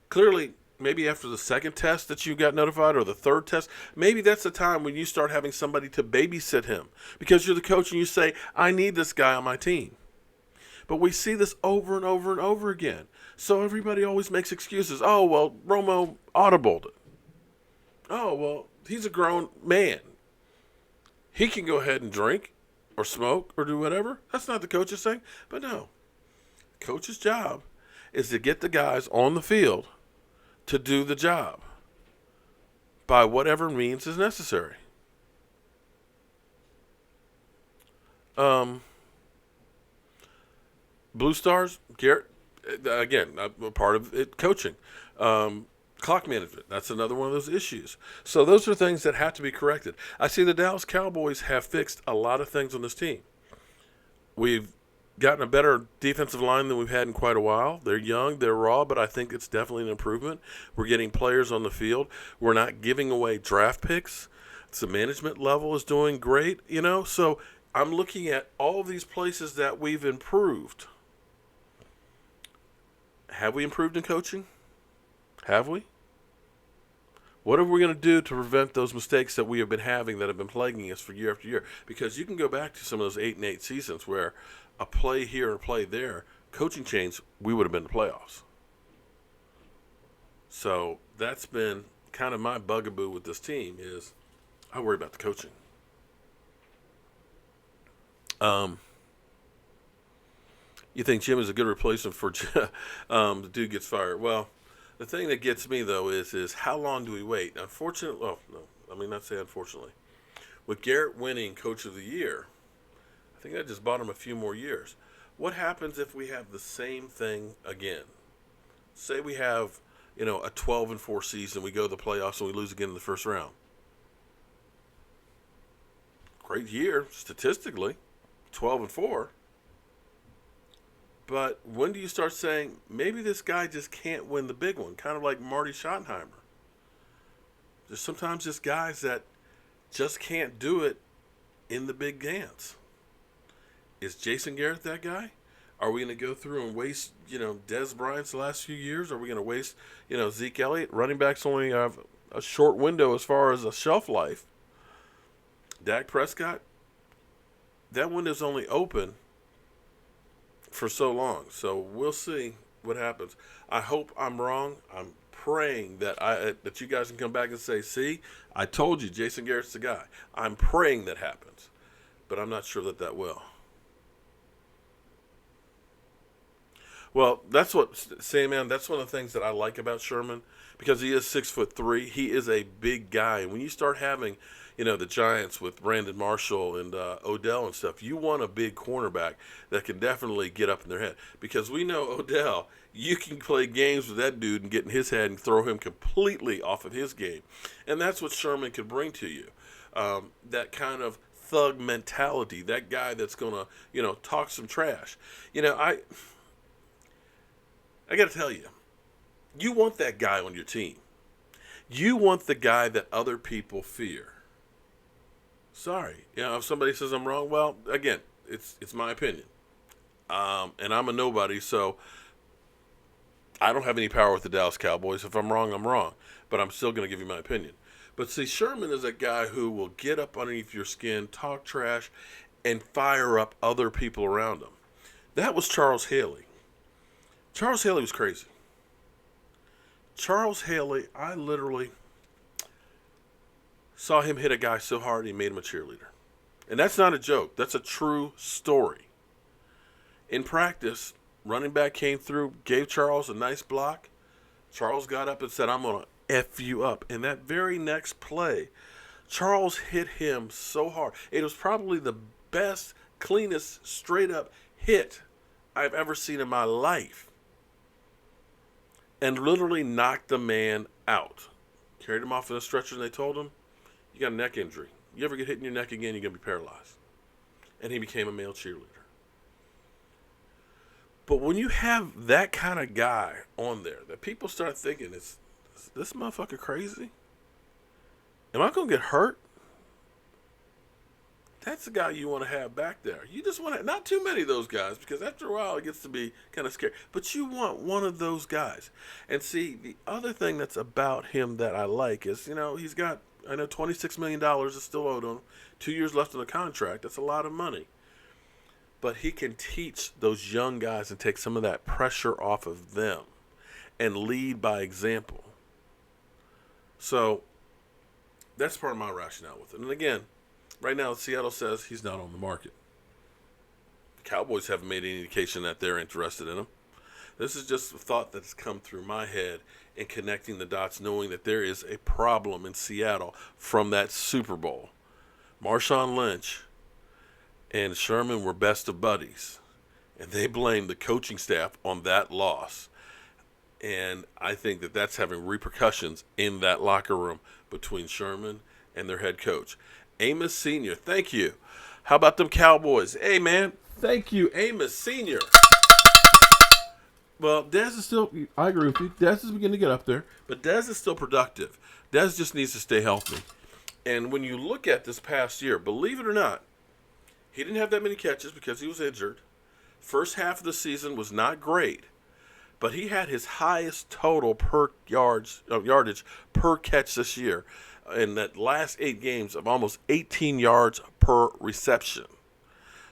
Clearly, maybe after the second test that you got notified or the third test, maybe that's the time when you start having somebody to babysit him because you're the coach and you say, I need this guy on my team. But we see this over and over and over again. So everybody always makes excuses. Oh, well, Romo audibled it. Oh, well, he's a grown man. He can go ahead and drink or smoke or do whatever. That's not the coach's thing. But no, the coach's job is to get the guys on the field to do the job by whatever means is necessary. Blue Stars, Garrett, again, a part of it, coaching. Clock management, that's another one of those issues. So those are things that have to be corrected. I see the Dallas Cowboys have fixed a lot of things on this team. We've gotten a better defensive line than we've had in quite a while. They're young, they're raw, but I think it's definitely an improvement. We're getting players on the field. We're not giving away draft picks. The management level is doing great, So I'm looking at all of these places that we've improved. Have we improved in coaching? Have we? What are we going to do to prevent those mistakes that we have been having that have been plaguing us for year after year? Because you can go back to some of those 8-8 seasons where a play here and a play there, coaching change, we would have been in the playoffs. So that's been kind of my bugaboo with this team is I worry about the coaching. You think Jim is a good replacement for the dude gets fired? Well, the thing that gets me, though, is how long do we wait? Unfortunately, not say unfortunately. With Garrett winning Coach of the Year, I think that just bought him a few more years. What happens if we have the same thing again? Say we have, a 12-4 season, we go to the playoffs and we lose again in the first round. Great year, statistically, 12-4. But when do you start saying, maybe this guy just can't win the big one? Kind of like Marty Schottenheimer. There's sometimes just guys that just can't do it in the big dance. Is Jason Garrett that guy? Are we going to go through and waste, Dez Bryant's the last few years? Are we going to waste, Zeke Elliott? Running backs only have a short window as far as a shelf life. Dak Prescott, that window's only open for so long. So we'll see what happens. I hope I'm wrong. I'm praying that you guys can come back and say, see, I told you Jason Garrett's the guy. I'm praying that happens. But I'm not sure that will. Well, that's one of the things that I like about Sherman because he is 6'3". He is a big guy. And when you start having, the Giants with Brandon Marshall and Odell and stuff, you want a big cornerback that can definitely get up in their head. Because we know Odell, you can play games with that dude and get in his head and throw him completely off of his game. And that's what Sherman could bring to you. That kind of thug mentality, that guy that's going to, talk some trash. I got to tell you, you want that guy on your team. You want the guy that other people fear. Sorry. If somebody says I'm wrong, well, again, it's my opinion. And I'm a nobody, so I don't have any power with the Dallas Cowboys. If I'm wrong, I'm wrong. But I'm still going to give you my opinion. But see, Sherman is a guy who will get up underneath your skin, talk trash, and fire up other people around him. That was Charles Haley. Charles Haley was crazy. Charles Haley, I literally saw him hit a guy so hard he made him a cheerleader. And that's not a joke. That's a true story. In practice, running back came through, gave Charles a nice block. Charles got up and said, I'm going to F you up. And that very next play, Charles hit him so hard. It was probably the best, cleanest, straight-up hit I've ever seen in my life. And literally knocked the man out. Carried him off in a stretcher and they told him, you got a neck injury. You ever get hit in your neck again, you're going to be paralyzed. And he became a male cheerleader. But when you have that kind of guy on there, that people start thinking, is this motherfucker crazy? Am I going to get hurt? That's the guy you want to have back there. You just want to, not too many of those guys, because after a while it gets to be kind of scary. But you want one of those guys. And see, the other thing that's about him that I like is, he's got, I know $26 million is still owed on him, 2 years left on the contract. That's a lot of money. But he can teach those young guys and take some of that pressure off of them and lead by example. So that's part of my rationale with it. And again, right now, Seattle says he's not on the market. The Cowboys haven't made any indication that they're interested in him. This is just a thought that's come through my head in connecting the dots, knowing that there is a problem in Seattle from that Super Bowl. Marshawn Lynch and Sherman were best of buddies, and they blamed the coaching staff on that loss. And I think that that's having repercussions in that locker room between Sherman and their head coach. Amos Sr., thank you. How about them Cowboys? Hey, man, thank you, Amos Sr. Well, Dez is still, I agree with you, Dez is beginning to get up there, but Dez is still productive. Dez just needs to stay healthy. And when you look at this past year, believe it or not, he didn't have that many catches because he was injured. First half of the season was not great, but he had his highest total per yardage per catch this year in that last 8 games of almost 18 yards per reception.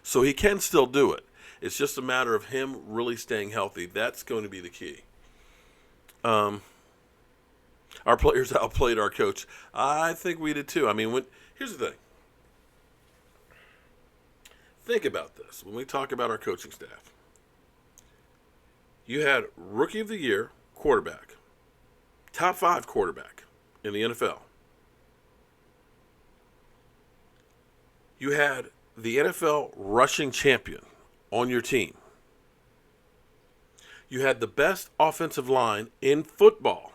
So he can still do it. It's just a matter of him really staying healthy. That's going to be the key. Our players outplayed our coach. I think we did too. I mean, here's the thing. Think about this when we talk about our coaching staff. You had Rookie of the Year quarterback, top 5 quarterback in the NFL. You had the NFL rushing champion on your team. You had the best offensive line in football.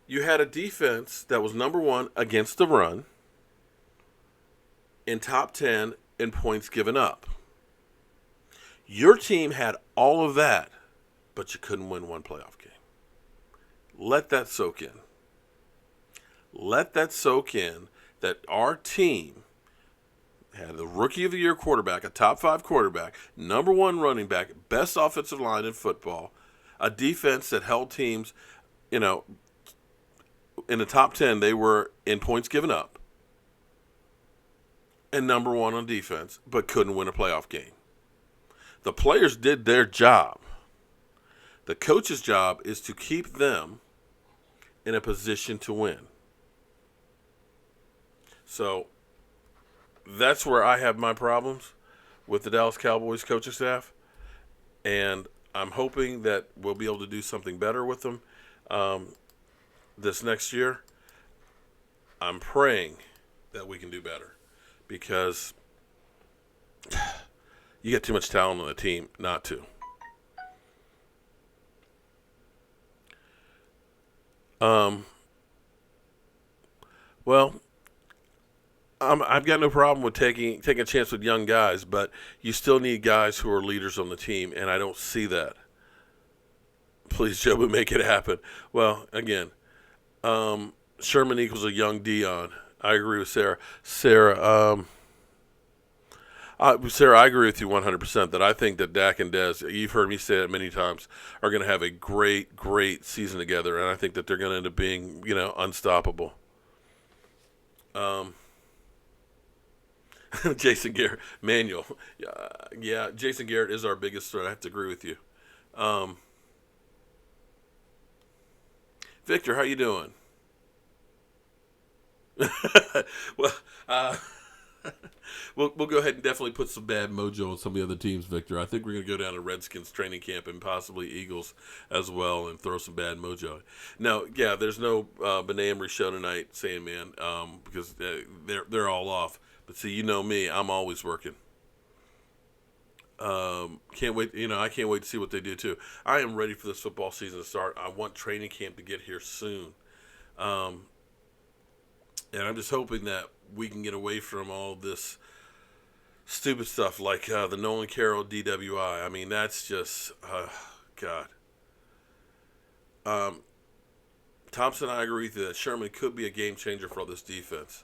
You had a defense that was number 1 against the run and top 10 in points given up. Your team had all of that, but you couldn't win one playoff game. Let that soak in. Let that soak in that our team had the Rookie of the Year quarterback, a top 5 quarterback, number 1 running back, best offensive line in football, a defense that held teams, in the top 10, they were in points given up, and number 1 on defense, but couldn't win a playoff game. The players did their job. The coach's job is to keep them in a position to win. So that's where I have my problems with the Dallas Cowboys coaching staff, and I'm hoping that we'll be able to do something better with them this next year. I'm praying that we can do better because you get too much talent on the team not to. I've got no problem with taking a chance with young guys, but you still need guys who are leaders on the team, and I don't see that. Please, Joe, but make it happen. Well, again, Sherman equals a young Dion. I agree with Sarah. Sarah, I agree with you 100% that I think that Dak and Dez, you've heard me say it many times, are going to have a great, great season together, and I think that they're going to end up being, unstoppable. Jason Garrett, Manuel. Yeah, Jason Garrett is our biggest threat. I have to agree with you. Victor, how you doing? Well, we'll go ahead and definitely put some bad mojo on some of the other teams, Victor. I think we're going to go down to Redskins training camp and possibly Eagles as well and throw some bad mojo. Now, yeah, there's no Benet Emery show tonight, Sandman, because they're all off. But see, you know me, I'm always working. Can't wait. I can't wait to see what they do too. I am ready for this football season to start. I want training camp to get here soon. And I'm just hoping that we can get away from all this stupid stuff like the Nolan Carroll DWI. I mean, that's just, God. Thompson, I agree with you that Sherman could be a game changer for this defense.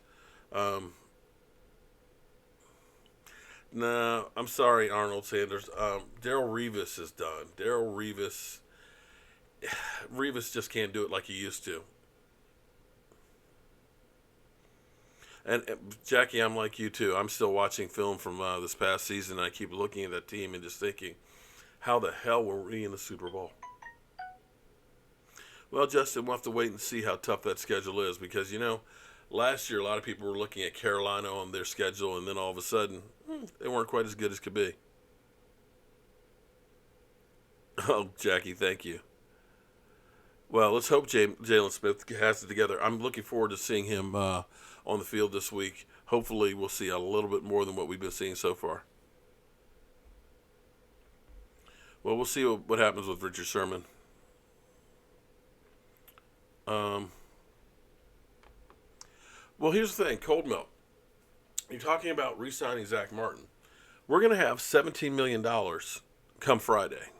No, I'm sorry, Arnold Sanders. Darrelle Revis is done. Revis just can't do it like he used to. And Jackie, I'm like you too. I'm still watching film from this past season. And I keep looking at that team and just thinking, how the hell were we in the Super Bowl? Well, Justin, we'll have to wait and see how tough that schedule is because, last year a lot of people were looking at Carolina on their schedule, and then all of a sudden, they weren't quite as good as could be. Oh, Jackie, thank you. Well, let's hope Jaylin Smith has it together. I'm looking forward to seeing him on the field this week. Hopefully, we'll see a little bit more than what we've been seeing so far. Well, we'll see what happens with Richard Sherman. Well, here's the thing, cold milk. You're talking about re-signing Zack Martin. We're going to have $17 million come Friday.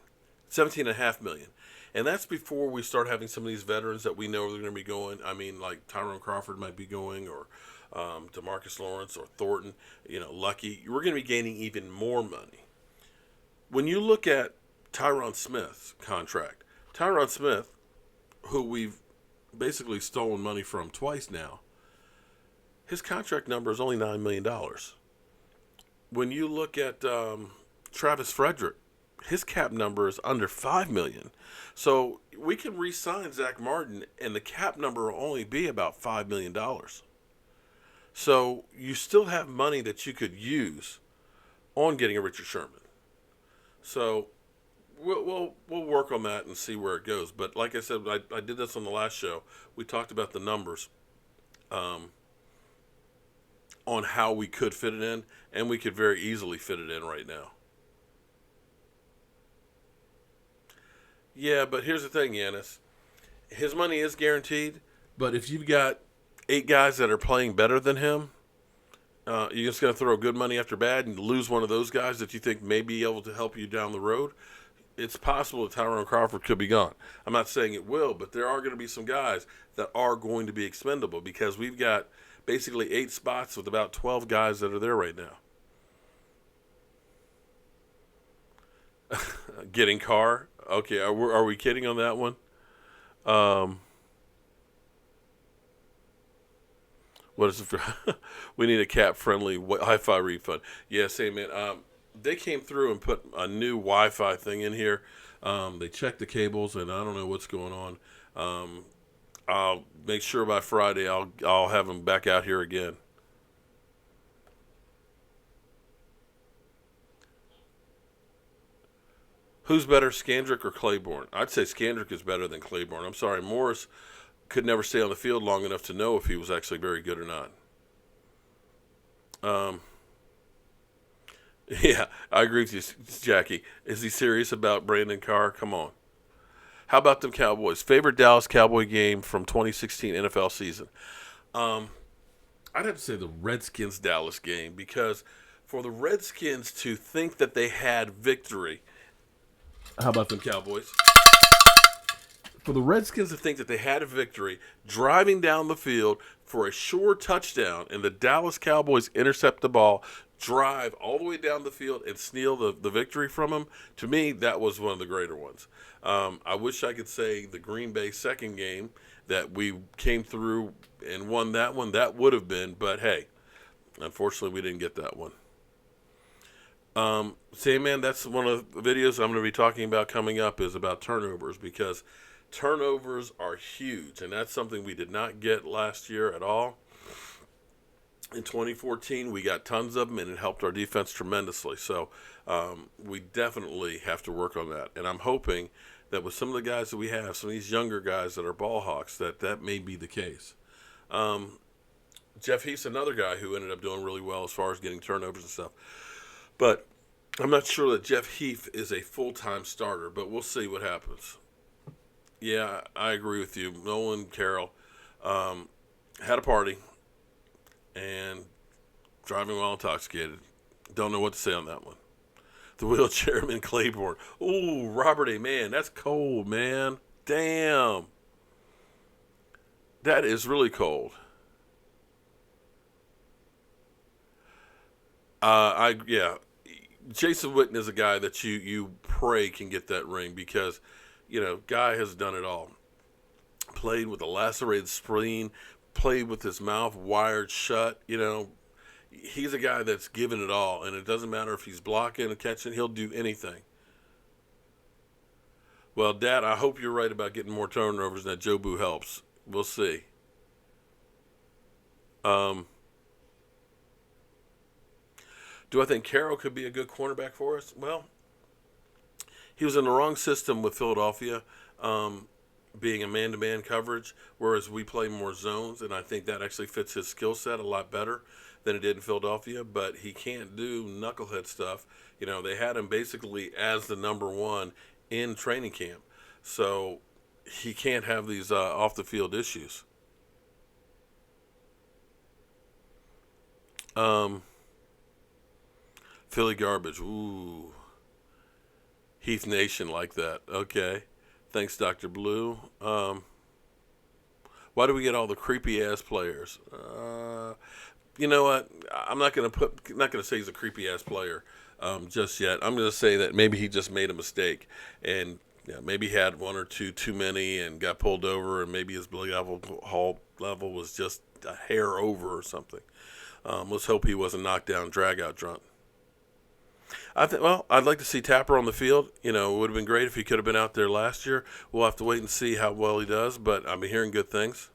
$17.5 million. And that's before we start having some of these veterans that we know are going to be going. I mean, like Tyrone Crawford might be going, or DeMarcus Lawrence, or Thornton, Lucky. We're going to be gaining even more money. When you look at Tyron Smith's contract, Tyron Smith, who we've basically stolen money from twice now, his contract number is only $9 million. When you look at Travis Frederick, his cap number is under $5 million. So we can re-sign Zack Martin, and the cap number will only be about $5 million. So you still have money that you could use on getting a Richard Sherman. So we'll work on that and see where it goes. But like I said, I did this on the last show. We talked about the numbers on how we could fit it in, and we could very easily fit it in right now. Yeah, but here's the thing, Yanis. His money is guaranteed, but if you've got 8 guys that are playing better than him, you're just going to throw good money after bad and lose one of those guys that you think may be able to help you down the road. It's possible that Tyrone Crawford could be gone. I'm not saying it will, but there are going to be some guys that are going to be expendable because we've got basically 8 spots with about 12 guys that are there right now. Getting Carr. Okay, are we kidding on that one? What is it for? We need a cap-friendly Wi-Fi refund. Yeah, same man. They came through and put a new Wi-Fi thing in here. They checked the cables, and I don't know what's going on. I'll make sure by Friday I'll have them back out here again. Who's better, Scandrick or Claiborne? I'd say Scandrick is better than Claiborne. I'm sorry, Morris could never stay on the field long enough to know if he was actually very good or not. Yeah, I agree with you, Jackie. Is he serious about Brandon Carr? Come on. How about them Cowboys? Favorite Dallas Cowboy game from 2016 NFL season? I'd have to say the Redskins-Dallas game, because for the Redskins to think that they had victory. How about them Cowboys? For the Redskins to think that they had a victory, driving down the field for a sure touchdown, and the Dallas Cowboys intercept the ball, drive all the way down the field, and steal the victory from them, to me, that was one of the greater ones. I wish I could say the Green Bay second game that we came through and won that one. That would have been, but hey, unfortunately, we didn't get that one. Same man, that's one of the videos I'm going to be talking about coming up is about turnovers, because turnovers are huge, and that's something we did not get last year at all. In 2014, we got tons of them, and it helped our defense tremendously. So we definitely have to work on that. And I'm hoping that with some of the guys that we have, some of these younger guys that are ball hawks, that may be the case. Jeff Heath's another guy who ended up doing really well as far as getting turnovers and stuff. But I'm not sure that Jeff Heath is a full-time starter, but we'll see what happens. Yeah, I agree with you. Nolan Carroll had a party and driving while intoxicated. Don't know what to say on that one. The wheelchairman Claiborne. Ooh, Robert A. Man, that's cold, man. Damn. That is really cold. Yeah, Jason Witten is a guy that you pray can get that ring because, guy has done it all. Played with a lacerated spleen, played with his mouth wired shut. He's a guy that's given it all, and it doesn't matter if he's blocking and catching; he'll do anything. Well, Dad, I hope you're right about getting more turnovers, and that Jobu helps. We'll see. Um, do I think Carroll could be a good cornerback for us? Well, he was in the wrong system with Philadelphia, being a man-to-man coverage, whereas we play more zones, and I think that actually fits his skill set a lot better than it did in Philadelphia, but he can't do knucklehead stuff. They had him basically as the number one in training camp, so he can't have these off-the-field issues. Philly garbage. Ooh. Heath Nation like that. Okay. Thanks, Dr. Blue. Why do we get all the creepy ass players? You know what? I'm not gonna say he's a creepy ass player just yet. I'm gonna say that maybe he just made a mistake and maybe he had one or two too many and got pulled over, and maybe his blood level was just a hair over or something. Let's hope he wasn't knocked down, drag out drunk. I'd like to see Tapper on the field. It would have been great if he could have been out there last year. We'll have to wait and see how well he does, but I've been hearing good things.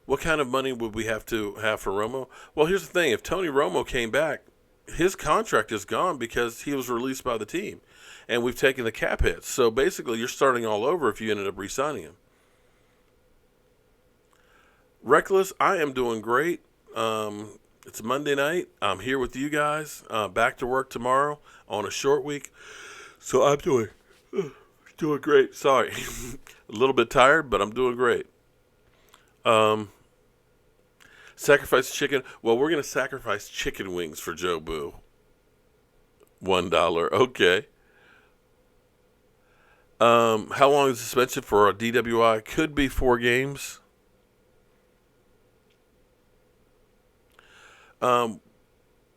What kind of money would we have to have for Romo? Well, here's the thing. If Tony Romo came back, his contract is gone because he was released by the team, and we've taken the cap hits. So basically, you're starting all over if you ended up re-signing him. Reckless, I am doing great. It's Monday night. I'm here with you guys. Back to work tomorrow on a short week. So I'm doing great. Sorry. A little bit tired, but I'm doing great. Sacrifice chicken. Well, we're going to sacrifice chicken wings for Joe Boo. $1. Okay. How long is the suspension for a DWI? Could be 4 games.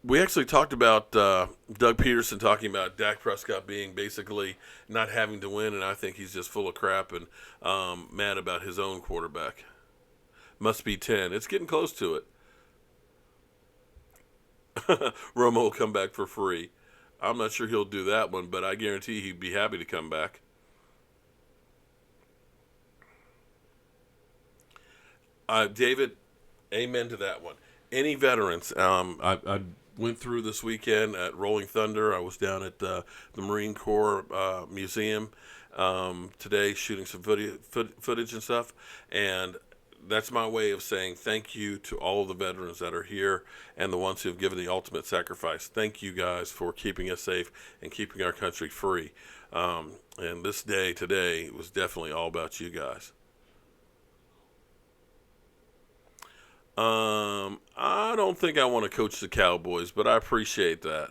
We actually talked about Doug Peterson talking about Dak Prescott being basically not having to win, and I think he's just full of crap and mad about his own quarterback. Must be 10. It's getting close to it. Romo will come back for free. I'm not sure he'll do that one, but I guarantee he'd be happy to come back. David, amen to that one. Any veterans? I went through this weekend at Rolling Thunder. I was down at the Marine Corps Museum today shooting some footage and stuff. And that's my way of saying thank you to all of the veterans that are here and the ones who have given the ultimate sacrifice. Thank you guys for keeping us safe and keeping our country free. And this day today was definitely all about you guys. I don't think I want to coach the Cowboys, but I appreciate that.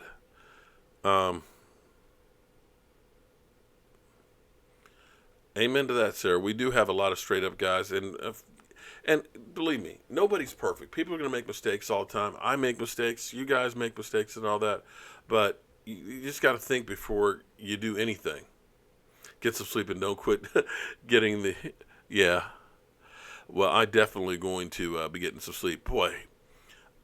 Amen to that, sir. We do have a lot of straight up guys, and believe me, nobody's perfect. People are going to make mistakes all the time. I make mistakes. You guys make mistakes and all that, but you just got to think before you do anything. Get some sleep and don't quit getting the yeah. Well, I definitely going to be getting some sleep. Boy,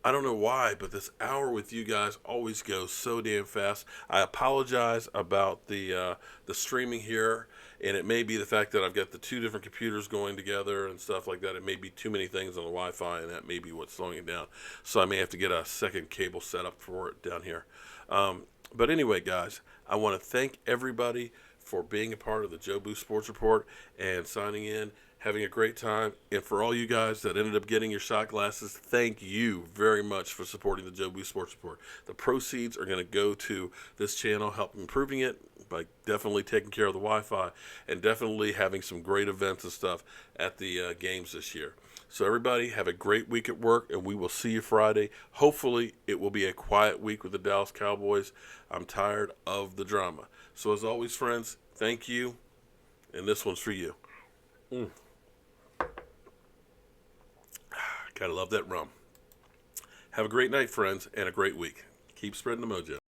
I don't know why, but this hour with you guys always goes so damn fast. I apologize about the streaming here, and it may be the fact that I've got the 2 different computers going together and stuff like that. It may be too many things on the Wi-Fi, and that may be what's slowing it down. So I may have to get a second cable set up for it down here. But anyway, guys, I want to thank everybody for being a part of the Joe Boo Sports Report and signing in. Having a great time. And for all you guys that ended up getting your shot glasses, thank you very much for supporting the Joe Boo Sports Report. The proceeds are going to go to this channel, help improving it by definitely taking care of the Wi-Fi and definitely having some great events and stuff at the games this year. So everybody have a great week at work, and we will see you Friday. Hopefully it will be a quiet week with the Dallas Cowboys. I'm tired of the drama. So as always, friends, thank you. And this one's for you. Gotta love that rum. Have a great night, friends, and a great week. Keep spreading the mojo.